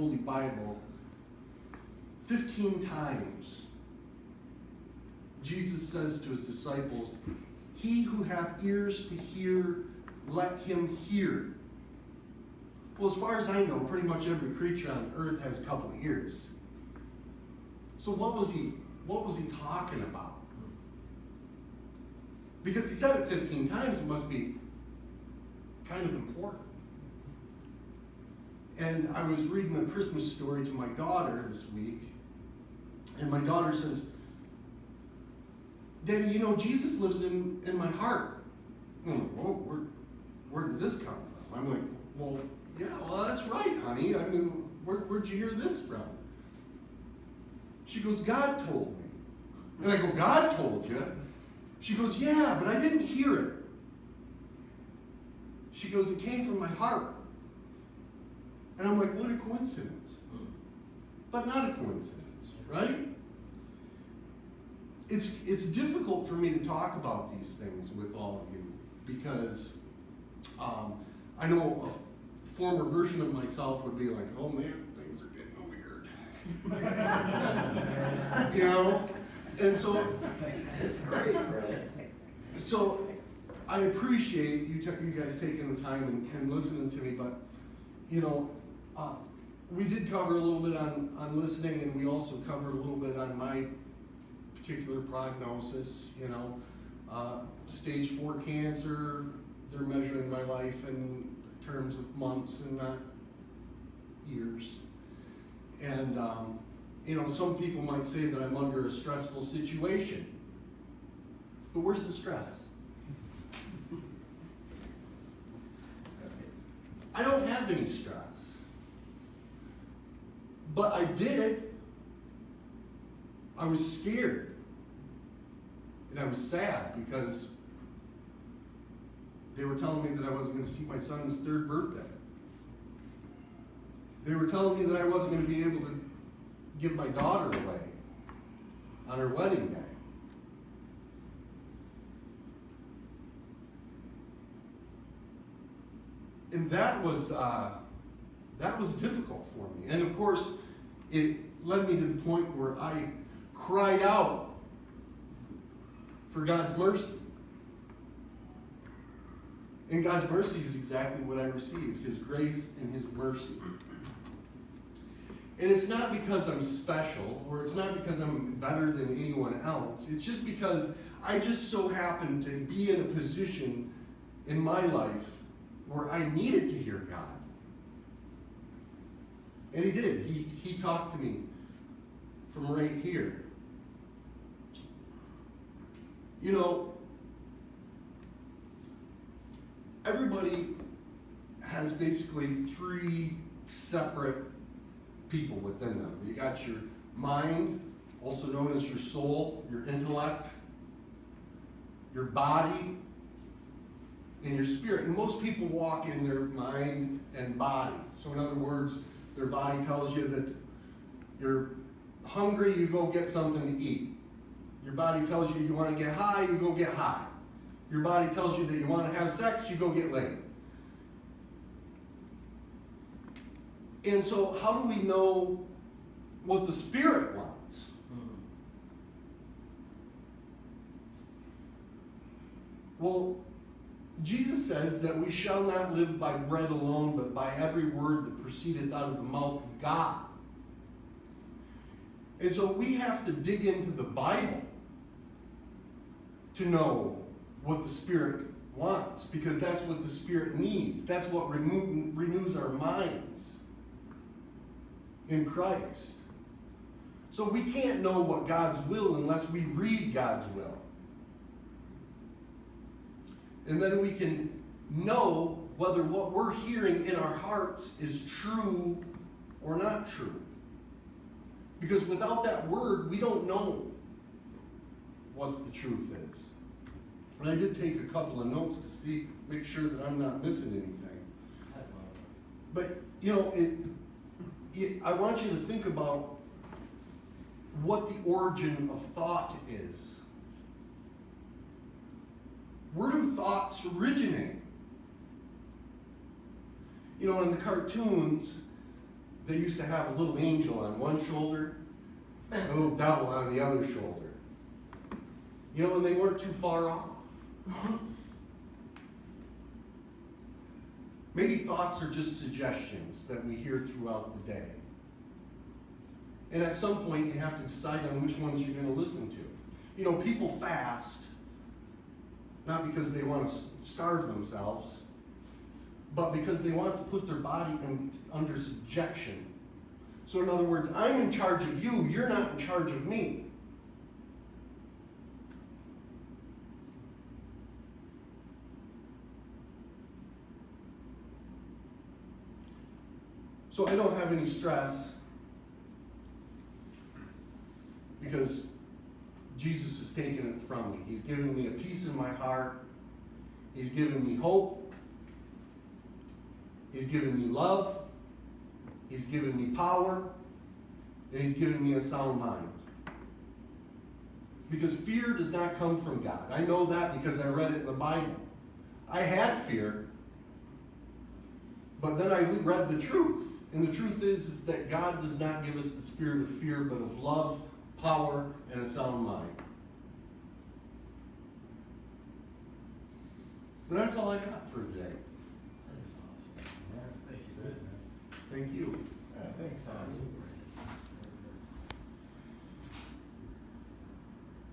Holy Bible, 15 times, Jesus says to his disciples, "He who hath ears to hear, let him hear." Well, as far as I know, pretty much every creature on earth has a couple of ears. So what was he talking about? Because he said it 15 times, it must be kind of important. And I was reading a Christmas story to my daughter this week, and my daughter says, "Daddy, you know, Jesus lives in my heart." I'm like, "Whoa, where did this come from?" I'm like, "Well, yeah, well, that's right, honey. I mean, where'd you hear this from?" She goes, "God told me." And I go, "God told you?" She goes, "Yeah, but I didn't hear it." She goes, "It came from my heart." And I'm like, what a coincidence. But not a coincidence, right? It's difficult for me to talk about these things with all of you because I know a former version of myself would be like, "Oh man, things are getting weird." You know? And so, so I appreciate you guys taking the time and listening to me, but you know, we did cover a little bit on listening, and we also covered a little bit on my particular prognosis. You know, stage 4 cancer. They're measuring my life in terms of months and not years. And you know, some people might say that I'm under a stressful situation. But where's the stress? I don't have any stress. But I did. I was scared. And I was sad because they were telling me that I wasn't going to see my son's 3rd birthday. They were telling me that I wasn't going to be able to give my daughter away on her wedding day. And that was difficult for me. And of course, it led me to the point where I cried out for God's mercy. And God's mercy is exactly what I received, His grace and His mercy. And it's not because I'm special, or it's not because I'm better than anyone else. It's just because I just so happen to be in a position in my life where I needed to hear God. And He did. He talked to me from right here. You know, everybody has basically 3 separate people within them. You got your mind, also known as your soul, your intellect, your body, and your spirit. And most people walk in their mind and body. So in other words, their body tells you that you're hungry, you go get something to eat. Your body tells you you want to get high, you go get high. Your body tells you that you want to have sex, you go get laid. And so how do we know what the Spirit wants? Well, Jesus says that we shall not live by bread alone, but by every word that proceedeth out of the mouth of God. And so we have to dig into the Bible to know what the Spirit wants, because that's what the Spirit needs. That's what renews our minds in Christ. So we can't know what God's will unless we read God's will. And then we can know whether what we're hearing in our hearts is true or not true. Because without that word, we don't know what the truth is. And I did take a couple of notes to make sure that I'm not missing anything. But, you know, I want you to think about what the origin of thought is. Where do thoughts originate? You know, in the cartoons, they used to have a little angel on one shoulder, and a little devil on the other shoulder. You know, and they weren't too far off. Maybe thoughts are just suggestions that we hear throughout the day. And at some point, you have to decide on which ones you're going to listen to. You know, people fast, not because they want to starve themselves, but because they want to put their body under subjection. So in other words, I'm in charge of you, you're not in charge of me. So I don't have any stress because Jesus has taken it from me. He's given me a peace in my heart. He's given me hope. He's given me love. He's given me power. And He's given me a sound mind. Because fear does not come from God. I know that because I read it in the Bible. I had fear, but then I read the truth. And the truth is that God does not give us the spirit of fear, but of love, power, and a sound mind. And that's all I got for today. Thank you. Thank you. Thanks, Tom.